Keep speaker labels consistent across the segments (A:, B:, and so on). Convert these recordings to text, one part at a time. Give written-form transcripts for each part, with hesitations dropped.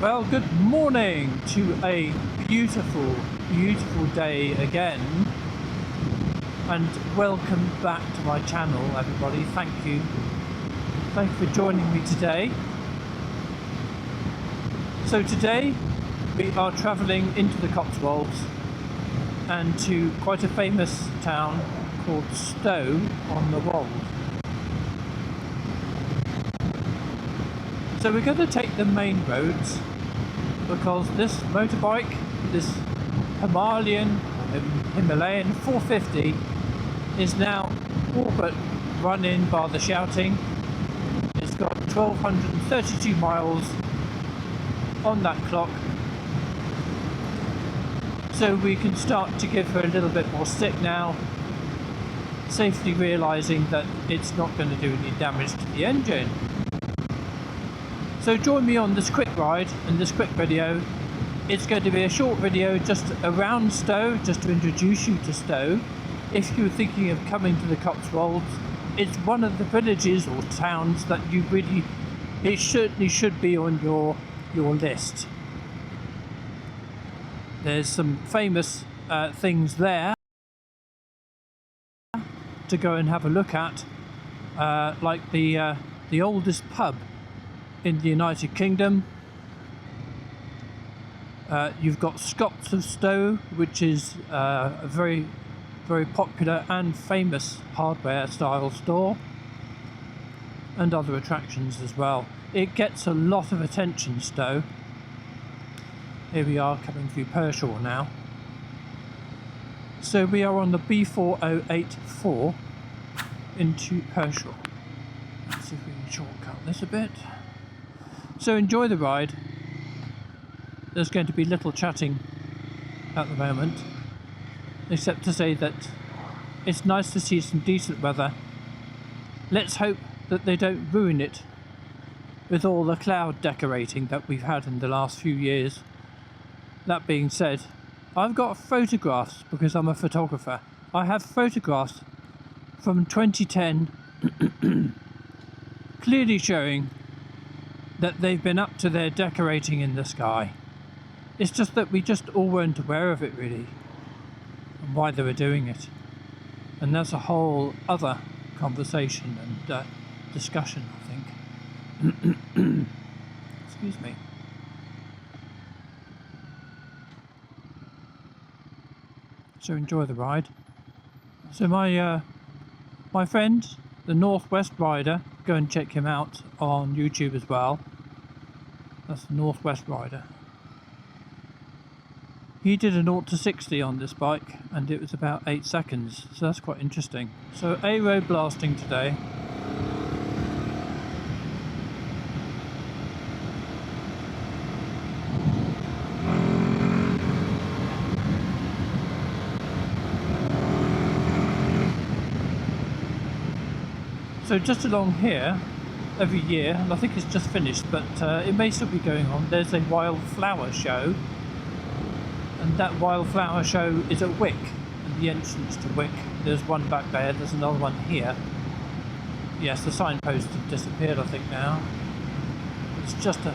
A: Well, good morning to a beautiful, beautiful day again, and welcome back to my channel, everybody. Thank you for joining me today. So today we are travelling into the Cotswolds and to quite a famous town called Stow-on-the-Wold. So we're going to take the main roads because this motorbike, this Himalayan 450, is now all but run in by the shouting. It's got 1,232 miles on that clock, so we can start to give her a little bit more stick now, safely realising that it's not going to do any damage to the engine. So join me on this quick ride and this quick video. It's going to be a short video just around Stow, just to introduce you to Stow. If you're thinking of coming to the Cotswolds, it's one of the villages or towns that you really, it certainly should be on your list. There's some famous things there to go and have a look at, like the oldest pub in the United Kingdom. You've got Scots of Stow, which is a very, very popular and famous hardware style store, and other attractions as well. It gets a lot of attention, Stow. Here we are coming through Pershore now. So we are on the B4084 into Pershore. Let's see if we can shortcut this a bit. So enjoy the ride. There's going to be little chatting at the moment, except to say that it's nice to see some decent weather. Let's hope that they don't ruin it with all the cloud decorating that we've had in the last few years. That being said, I've got photographs because I'm a photographer. I have photographs from 2010 clearly showing that they've been up to their decorating in the sky. It's just that we just all weren't aware of it really, and why they were doing it. And that's a whole other conversation and discussion, I think. Excuse me. So enjoy the ride. So my friend, the Northwest Rider, go and check him out on YouTube as well. That's the Northwest Rider. He did a 0 to 60 on this bike and it was about 8 seconds, so that's quite interesting. So A-road blasting today. So just along here, every year, and I think it's just finished, but it may still be going on, there's a wildflower show. And that wildflower show is at Wick, and the entrance to Wick. There's one back there, there's another one here. Yes, the signpost have disappeared, I think now. It's just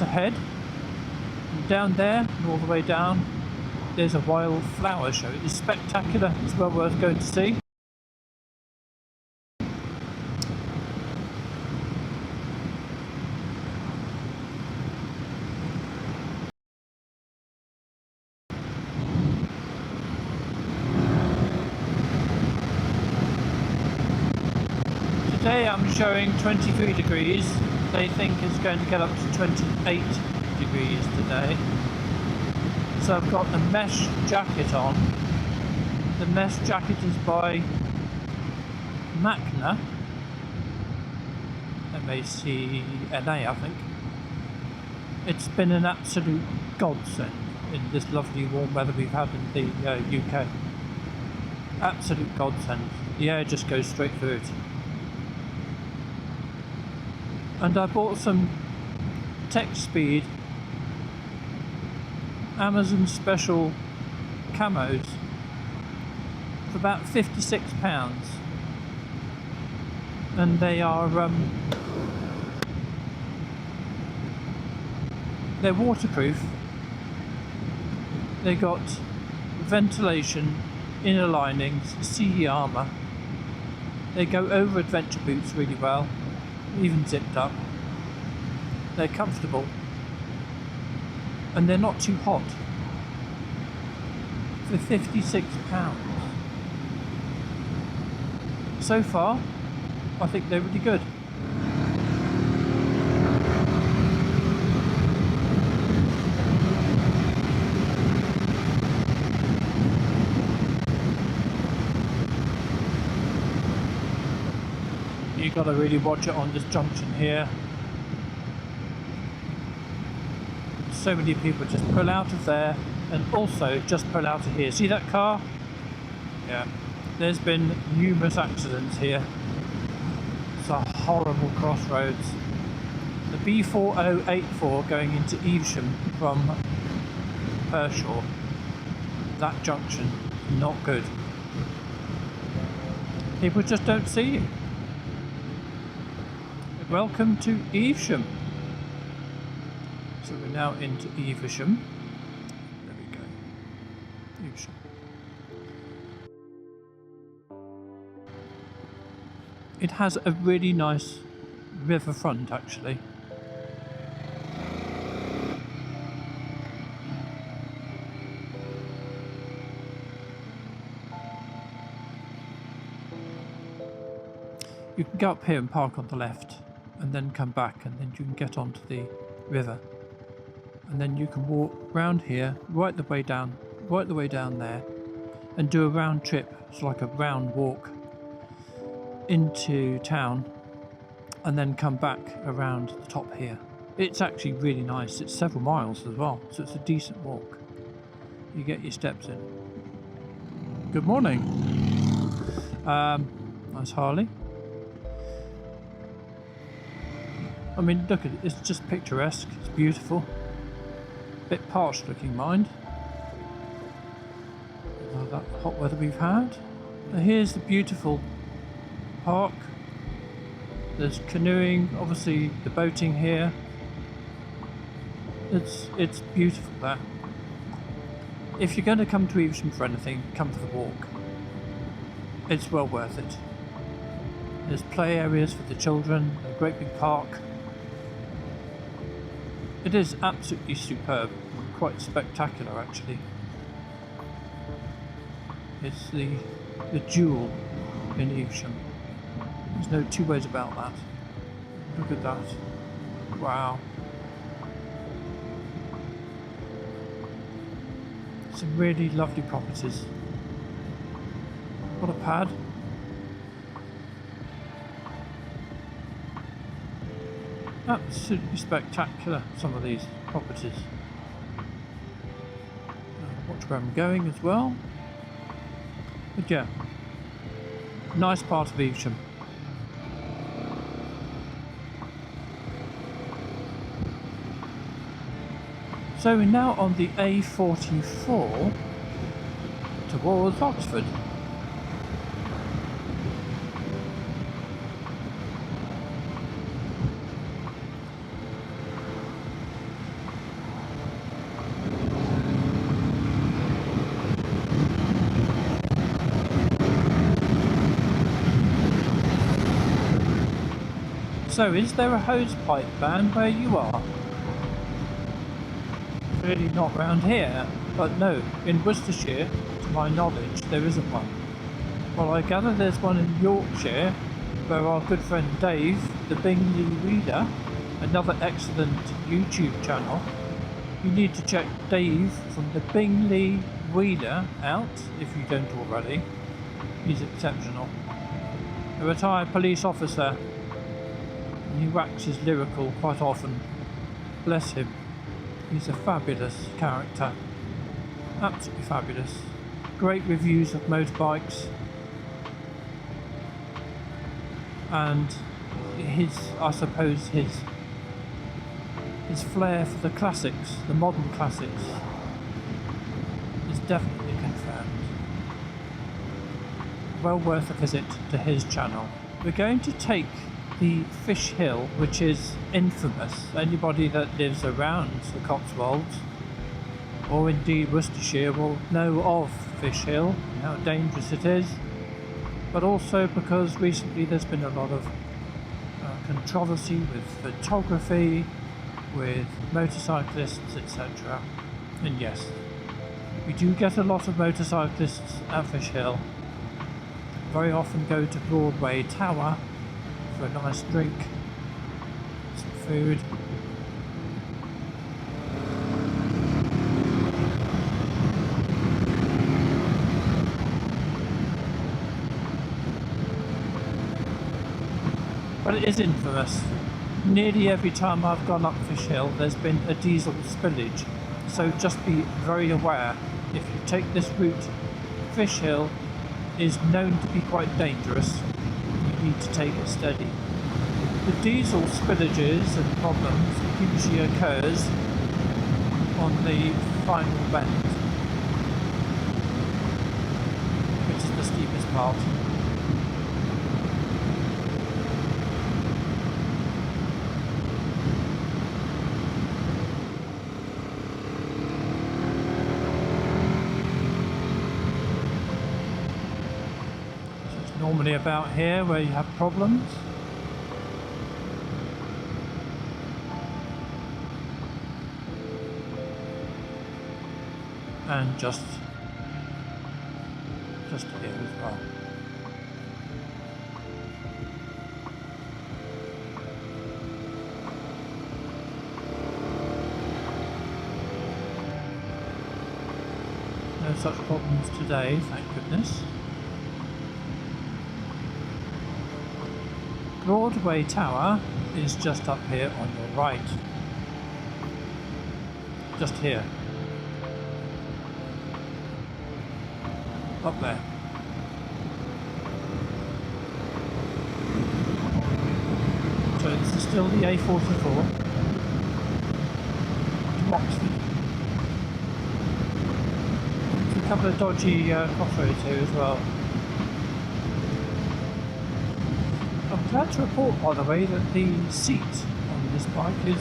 A: ahead. And down there, and all the way down, there's a wildflower show. It's spectacular, it's well worth going to see. Today I'm showing 23 degrees. They think it's going to get up to 28 degrees today. So I've got a mesh jacket on. The mesh jacket is by Macna, M-A-C-N-A, I think. It's been an absolute godsend in this lovely warm weather we've had in the UK. Absolute godsend. The air just goes straight through it. And I bought some Tech Speed Amazon special camos for about £56, and they are They're waterproof. They got ventilation, inner linings, CE armour. They go over adventure boots really well, even zipped up. They're comfortable. And they're not too hot. For £56. So far, I think they're really good. You've got to really watch it on this junction here. So many people just pull out of there and also just pull out of here. See that car? Yeah. There's been numerous accidents here. It's a horrible crossroads. The B4084 going into Evesham from Pershore. That junction, not good. People just don't see you. Welcome to Evesham. So we're now into Evesham. There we go. Evesham. It has a really nice riverfront actually. You can go up here and park on the left and then come back, and then you can get onto the river. And then you can walk round here, right the way down there, and do a round trip. It's like a round walk into town, and then come back around the top here. It's actually really nice. It's several miles as well, so it's a decent walk. You get your steps in. Good morning. Nice Harley. I mean, look at it, it's just picturesque, it's beautiful. Bit parched looking, mind. All that hot weather we've had. Now here's the beautiful park. There's canoeing, obviously the boating here. It's beautiful there. If you're going to come to Evesham for anything, come for the walk. It's well worth it. There's play areas for the children, a great big park. It is absolutely superb, quite spectacular actually. It's the jewel in Evesham. There's no two ways about that. Look at that. Wow. Some really lovely properties. What a pad. Absolutely spectacular, some of these properties. Watch where I'm going as well. But yeah, nice part of Evesham. So we're now on the A44 towards Oxford. So, is there a hosepipe ban where you are? Really not round here, but no, in Worcestershire, to my knowledge, there isn't one. Well, I gather there's one in Yorkshire, where our good friend Dave, the Bingley Reader, another excellent YouTube channel. You need to check Dave from the Bingley Reader out, if you don't already. He's exceptional. A retired police officer. He waxes lyrical quite often. Bless him. He's a fabulous character. Absolutely fabulous. Great reviews of motorbikes. And I suppose his flair for the classics, the modern classics, is definitely confirmed. Well worth a visit to his channel. We're going to take the Fish Hill, which is infamous. Anybody that lives around the Cotswolds, or indeed Worcestershire, will know of Fish Hill, and how dangerous it is. But also because recently there's been a lot of controversy with photography, with motorcyclists, etc. And yes, we do get a lot of motorcyclists at Fish Hill. Very often go to Broadway Tower for a nice drink, some food. But it is infamous. Nearly every time I've gone up Fish Hill there's been a diesel spillage, so just be very aware if you take this route. Fish Hill is known to be quite dangerous. You need to take it steady. The diesel spillages and problems usually occurs on the final bend, which is the steepest part. Normally about here where you have problems. And just here as well. No such problems today, thank goodness. Broadway Tower is just up here on your right. Just here. Up there. So this is still the A44 to Oxford. There's a couple of dodgy crossroads here as well. I'm glad to report, by the way, that the seat on this bike is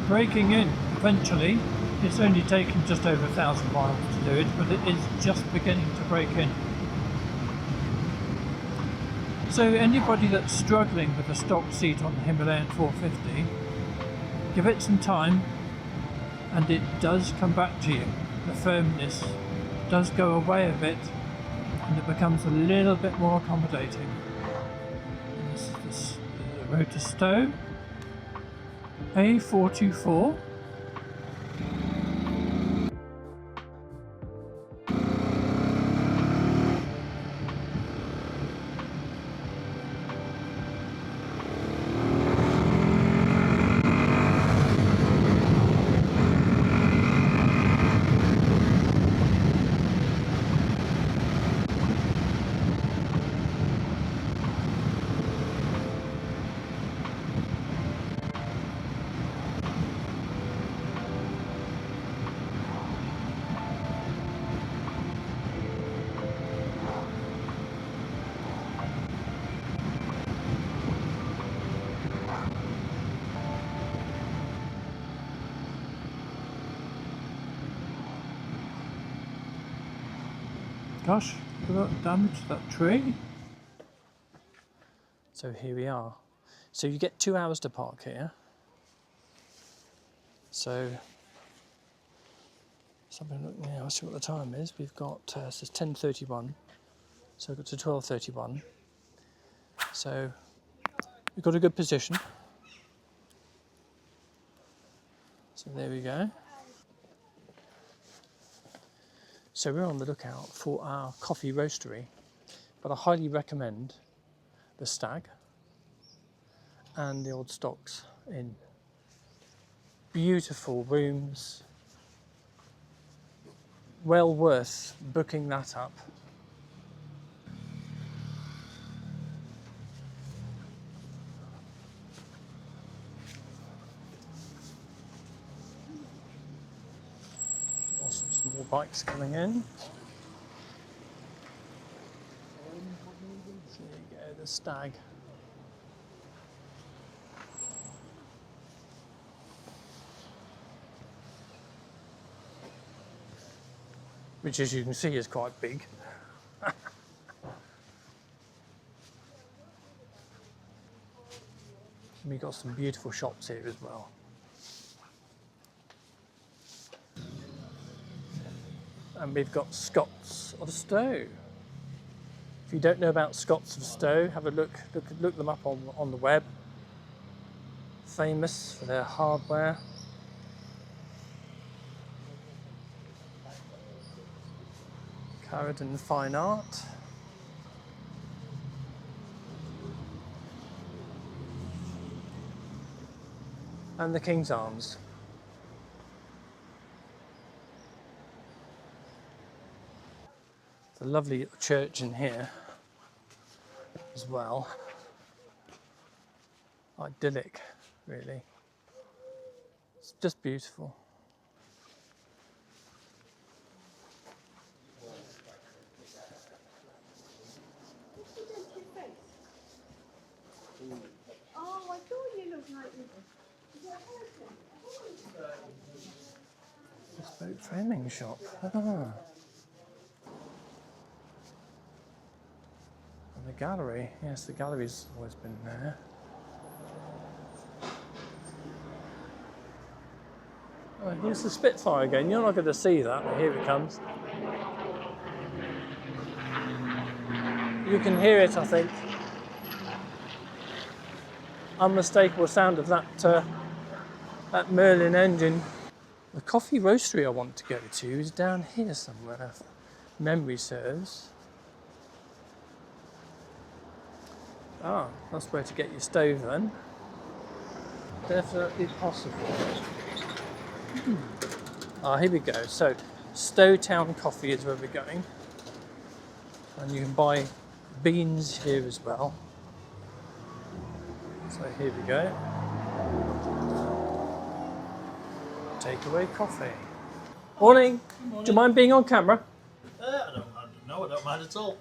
A: breaking in eventually. It's only taken just over 1,000 miles to do it, but it is just beginning to break in. So anybody that's struggling with a stock seat on the Himalayan 450, give it some time and it does come back to you. The firmness does go away a bit and it becomes a little bit more accommodating. This is the road to Stow, A424. Gosh, look at that damage to that tree. So here we are. So you get 2 hours to park here. So, I'll see what the time is. We've got, it says 10:31. So we've got to 12:31. So we've got a good position. So there we go. So we're on the lookout for our coffee roastery, but I highly recommend the Stag and the Old Stocks in beautiful rooms. Well worth booking that up. Also some more bikes coming in. So there you go, the Stag. which as you can see is quite big. We've got some beautiful shops here as well. And we've got Scots of Stow. If you don't know about Scots of Stow, have a look them up on the web. Famous for their hardware. Carradon Fine Art. And the King's Arms. It's a lovely little church in here as well. Idyllic, really. It's just beautiful.
B: Oh, I thought you looked like you.
A: Bespoke framing shop. Ah. And the gallery. Yes, the gallery's always been there. Oh, here's the Spitfire again. You're not going to see that, but here it comes. You can hear it, I think. Unmistakable sound of that Merlin engine. The coffee roastery I want to go to is down here somewhere, if memory serves. Ah, that's where to get your stove then. Definitely possible. Ah, here we go. So, Stow Town coffee is where we're going. And you can buy beans here as well. So here we go. Takeaway coffee. Morning. Do you mind being on camera?
C: I don't mind at all.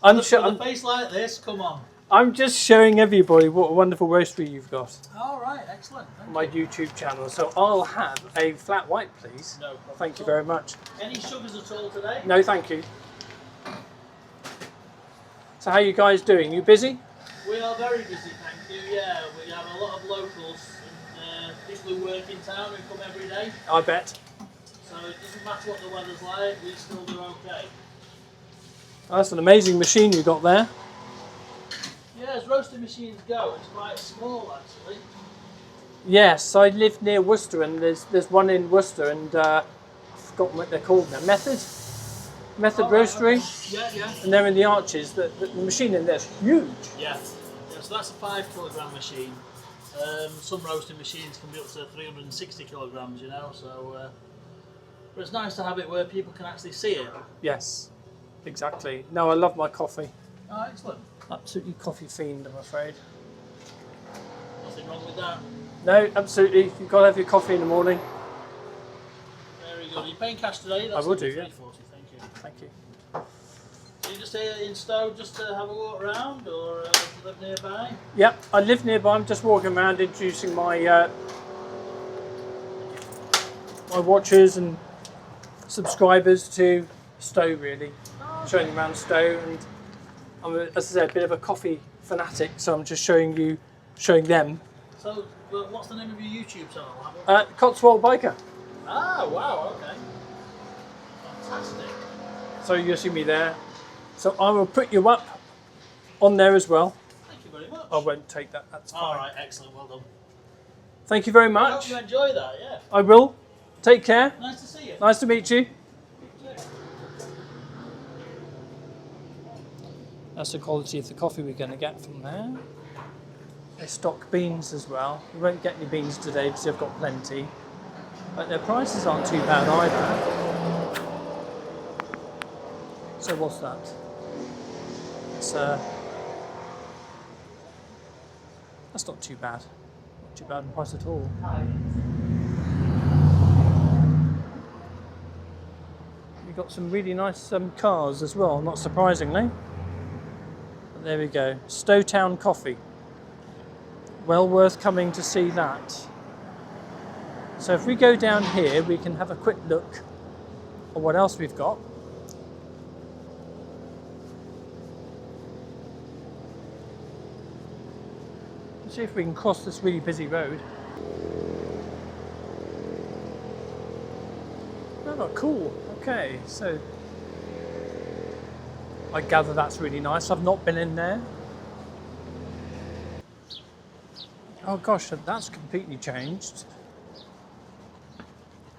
A: I'm
C: With a face like this, come on.
A: I'm just showing everybody what a wonderful roastery you've got
C: All right, excellent.
A: on my YouTube channel. So I'll have a flat white, please.
C: No problem.
A: Thank you very much.
C: Any sugars at all today?
A: No, thank you. So how are you guys doing? You busy?
C: We are very busy, thank you. Yeah, we have a lot of locals and people who work in town who come every day.
A: I bet.
C: So it doesn't matter what the weather's like, we still do okay.
A: That's an amazing machine you got there.
C: Yeah, as roasting machines go, it's quite small actually.
A: Yes, I live near Worcester, and there's one in Worcester, and I've forgotten what they're called now. Method Roastery.
C: Okay. Yeah.
A: And they're in the Arches. The machine in there's huge.
C: Yeah, so that's a 5 kilogram machine. Some roasting machines can be up to 360 kilograms, you know, so but it's nice to have it where people can actually see it.
A: Yes, exactly. No, I love my coffee.
C: Oh, excellent.
A: Absolutely coffee fiend, I'm afraid.
C: Nothing wrong with that.
A: No, absolutely. You've got to have your coffee in the morning.
C: Very good. Are you paying cash today? That's
A: I will do, yeah.
C: $3.40, thank you.
A: Thank you.
C: So you just here in Stow just to have a walk around, or do you live nearby?
A: Yep, I live nearby. I'm just walking around introducing my my watchers and subscribers to Stow, really. Showing them around Stow, and I'm, as I said, a bit of a coffee fanatic, so I'm just showing them.
C: So, what's the name of your YouTube channel?
A: Cotswold Biker.
C: Ah, wow, okay. Fantastic.
A: So you'll see me there. So I will put you up on there as well.
C: Thank you very much.
A: I won't take that, that's fine.
C: All right, excellent, well done.
A: Thank you very
C: I
A: much.
C: hope you enjoy that, yeah.
A: I will. Take care.
C: Nice to see you.
A: Nice to meet you. That's the quality of the coffee we're going to get from there. They stock beans as well. We won't get any beans today because they've got plenty. But their prices aren't too bad either. So what's that? It's that's not too bad. Not too bad in price at all. We've got some really nice cars as well, not surprisingly. But there we go. Stow Town coffee. Well worth coming to see that. So if we go down here, we can have a quick look at what else we've got. See if we can cross this really busy road. Oh, cool. Okay, so I gather that's really nice. I've not been in there. Oh gosh, that's completely changed.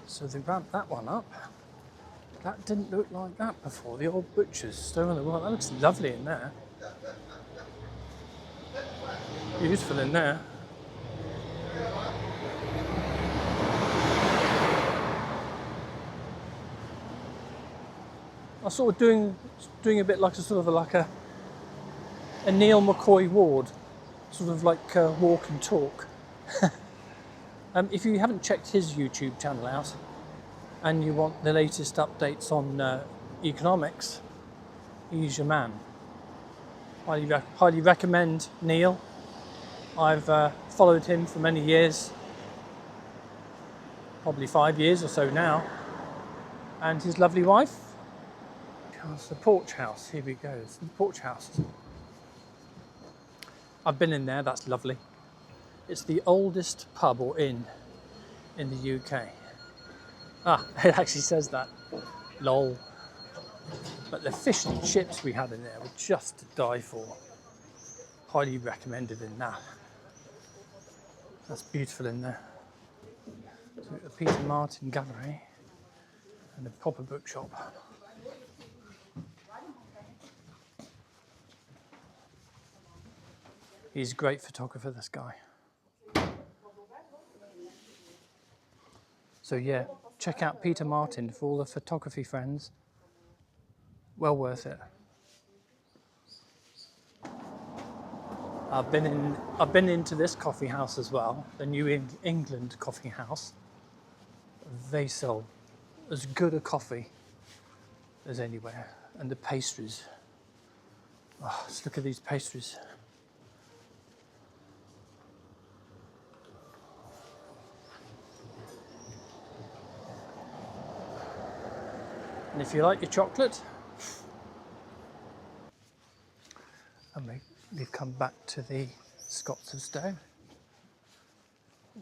A: So they ramped that one up. That didn't look like that before. The old butcher's Stow-on-the-Wold. That looks lovely in there. Beautiful in there. I sort of doing a bit like a Neil McCoy ward, sort of like walk and talk. If you haven't checked his YouTube channel out and you want the latest updates on economics, he's your man. Highly recommend Neil. I've followed him for many years, probably 5 years or so now, and his lovely wife. It's the Porch House. Here we go. It's the Porch House. I've been in there. That's lovely. It's the oldest pub or inn in the UK. Ah, it actually says that. Lol. But the fish and chips we had in there were just to die for. Highly recommended in that. That's beautiful in there. So the Peter Martin Gallery and a proper bookshop. He's a great photographer, this guy. So yeah, check out Peter Martin for all the photography friends. Well worth it. I've been into this coffee house as well, the New England coffee house. They sell as good a coffee as anywhere, and the pastries. Oh, let's look at these pastries. And if you like your chocolate, and we've come back to the Scots of Stow.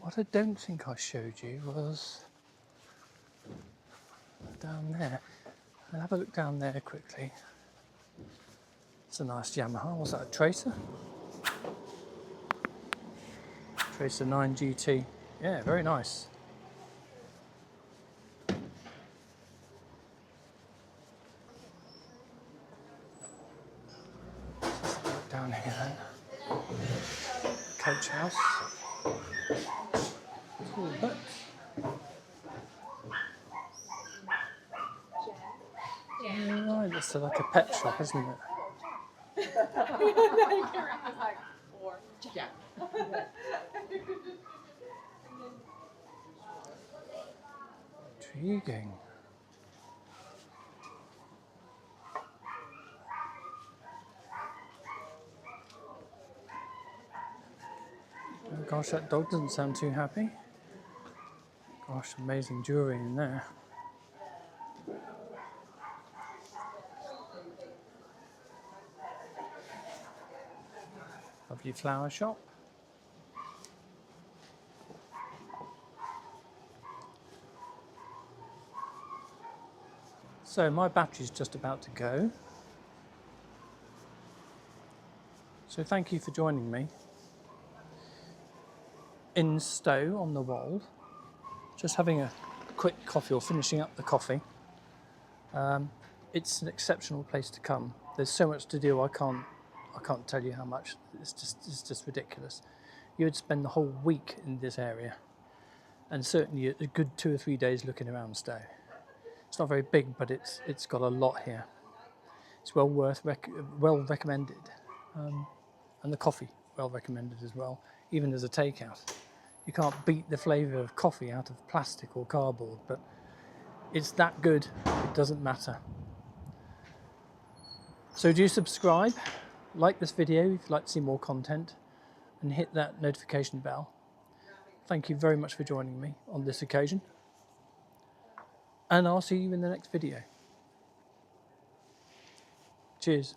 A: What I don't think I showed you was down there. I'll have a look down there quickly. It's a nice Yamaha. Was that a Tracer? Tracer 9 GT. Yeah, very nice. Let's look down here then. Coach House. Cool, but right, it's like a pet shop, isn't it? Intriguing. Oh gosh, that dog doesn't sound too happy. Gosh, amazing jewellery in there. Lovely flower shop. So my battery's just about to go. So thank you for joining me in Stow-on-the-Wold. Just having a quick coffee or finishing up the coffee. It's an exceptional place to come. There's so much to do. I can't tell you how much. It's just ridiculous. You would spend the whole week in this area, and certainly a good 2 or 3 days looking around Stow. It's not very big, but it's got a lot here. It's well recommended, and the coffee well recommended as well, even as a takeout. You can't beat the flavour of coffee out of plastic or cardboard, but it's that good, it doesn't matter. So do subscribe, like this video if you'd like to see more content, and hit that notification bell. Thank you very much for joining me on this occasion, and I'll see you in the next video. Cheers.